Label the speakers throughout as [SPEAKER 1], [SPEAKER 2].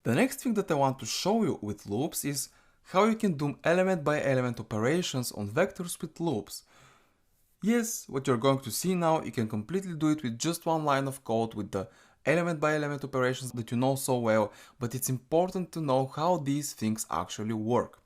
[SPEAKER 1] The next thing that I want to show you with loops is how you can do element by element operations on vectors with loops. Yes, what you're going to see now, you can completely do it with just one line of code with the element by element operations that you know so well, but it's important to know how these things actually work.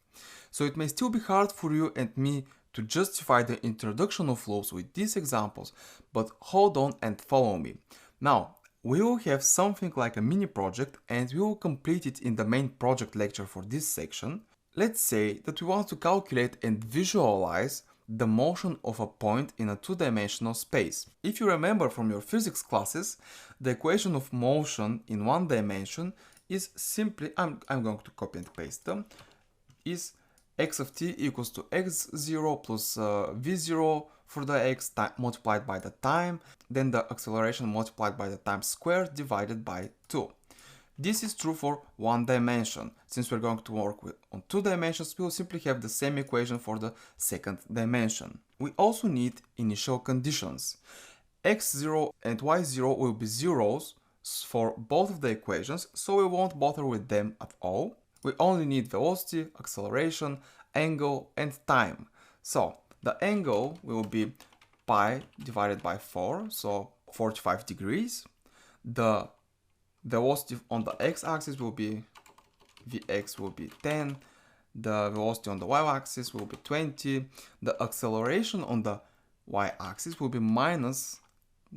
[SPEAKER 1] So it may still be hard for you and me to justify the introduction of loops with these examples, but hold on and follow me. Now, we will have something like a mini project and we will complete it in the main project lecture for this section. Let's say that we want to calculate and visualize the motion of a point in a two-dimensional space. If you remember from your physics classes, the equation of motion in one dimension is simply, I'm going to copy and paste them, is x of t equals to x0 plus v0 for the x multiplied by the time, then the acceleration multiplied by the time squared divided by 2. This is true for one dimension. Since we're going to work on two dimensions, we will simply have the same equation for the second dimension. We also need initial conditions. x0 and y0 will be zeros for both of the equations, so we won't bother with them at all. We only need velocity, acceleration, angle, and time. So the angle will be pi divided by 4, so 45 degrees. The velocity on the x-axis will be vx will be 10. The velocity on the y-axis will be 20. The acceleration on the y-axis will be minus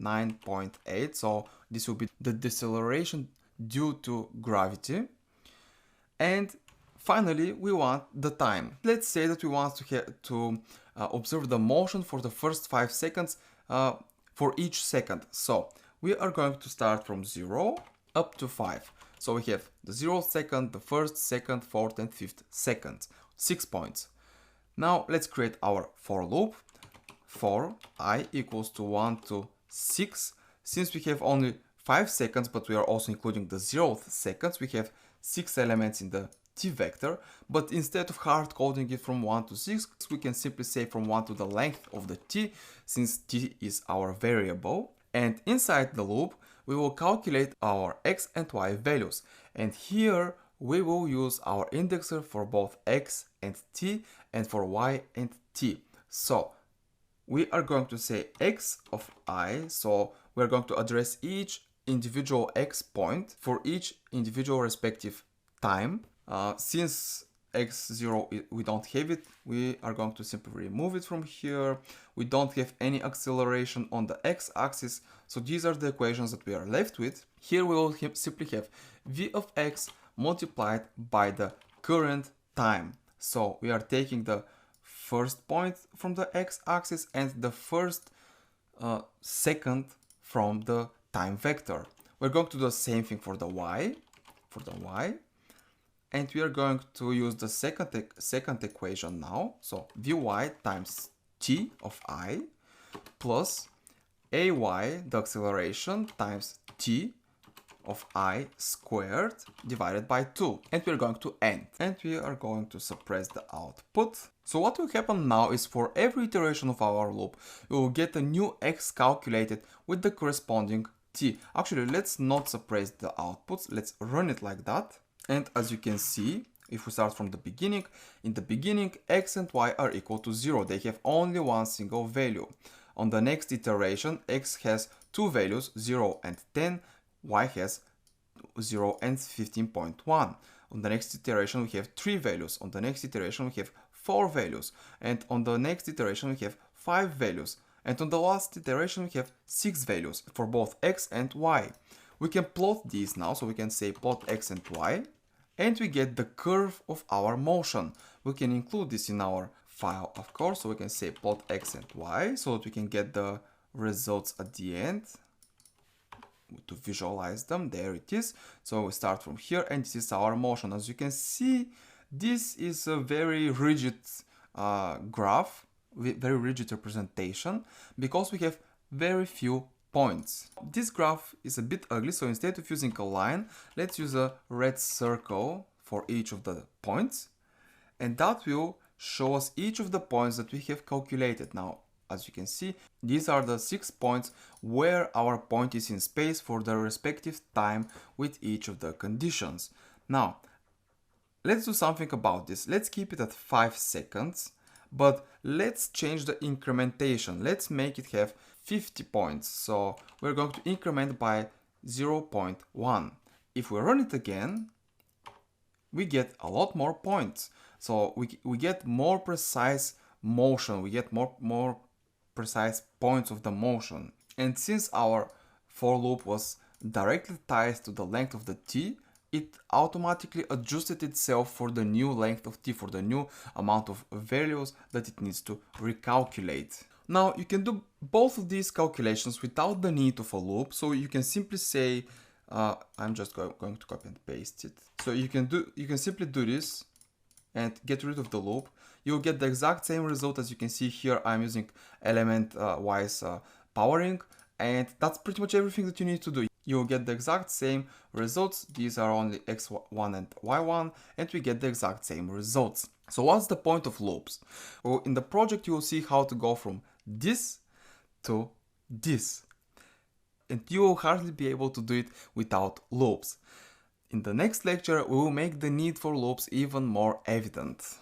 [SPEAKER 1] 9.8. So this will be the deceleration due to gravity. And finally, we want the time. Let's say that we want to observe the motion for the first 5 seconds for each second. So we are going to start from 0 up to 5. So we have the 0th second, the 1st, 2nd, 4th, and 5th seconds. 6 points. Now let's create our for loop. For I equals to 1 to 6. Since we have only 5 seconds, but we are also including the 0th seconds, we have 6 elements in the t vector, but instead of hard coding it from 1 to 6, we can simply say from 1 to the length of the t, since t is our variable. And inside the loop, we will calculate our x and y values. And here we will use our indexer for both x and t and for y and t. So we are going to say x of I, so we're going to address each individual x point for each individual respective time. Since x0 we don't have it, we are going to simply remove it from here. We don't have any acceleration on the x-axis, so these are the equations that we are left with. Here we will simply have v of x multiplied by the current time. So we are taking the first point from the x-axis and the first second from the time vector. We're going to do the same thing for the y, and we are going to use the second equation now. So vy times t of I plus ay, the acceleration, times t of I squared divided by 2. And we're going to end. And we are going to suppress the output. So what will happen now is for every iteration of our loop, we will get a new x calculated with the corresponding t. Actually, let's not suppress the outputs. Let's run it like that. And as you can see, if we start from the beginning, in the beginning, x and y are equal to 0. They have only one single value. On the next iteration, x has two values, 0 and 10. Y has 0 and 15.1. On the next iteration, we have 3 values. On the next iteration, we have 4 values. And on the next iteration, we have 5 values. And on the last iteration, we have 6 values for both x and y. We can plot these now, so we can say plot x and y. And we get the curve of our motion. We can include this in our file, of course, so we can say plot x and y, so that we can get the results at the end to visualize them. There it is. So we start from here, and this is our motion. As you can see, this is a very rigid graph, very rigid representation, because we have very few points. This graph is a bit ugly, so instead of using a line, let's use a red circle for each of the points, and that will show us each of the points that we have calculated. Now, as you can see, these are the 6 points where our point is in space for the respective time with each of the conditions. Now, let's do something about this. Let's keep it at 5 seconds, but let's change the incrementation. Let's make it have 50 points. So we're going to increment by 0.1. If we run it again, we get a lot more points. So we get more precise motion. We get more precise points of the motion. And since our for loop was directly tied to the length of the t, it automatically adjusted itself for the new length of t, for the new amount of values that it needs to recalculate. Now you can do both of these calculations without the need of a loop, so you can simply say, I'm just going to copy and paste it. So you can simply do this and get rid of the loop. You'll get the exact same result. As you can see here, I'm using element wise powering, and that's pretty much everything that you need to do. You'll get the exact same results. These are only x1 and y1, and we get the exact same results. So what's the point of loops? Well, in the project you will see how to go from this to this, and you will hardly be able to do it without loops. In the next lecture we will make the need for loops even more evident.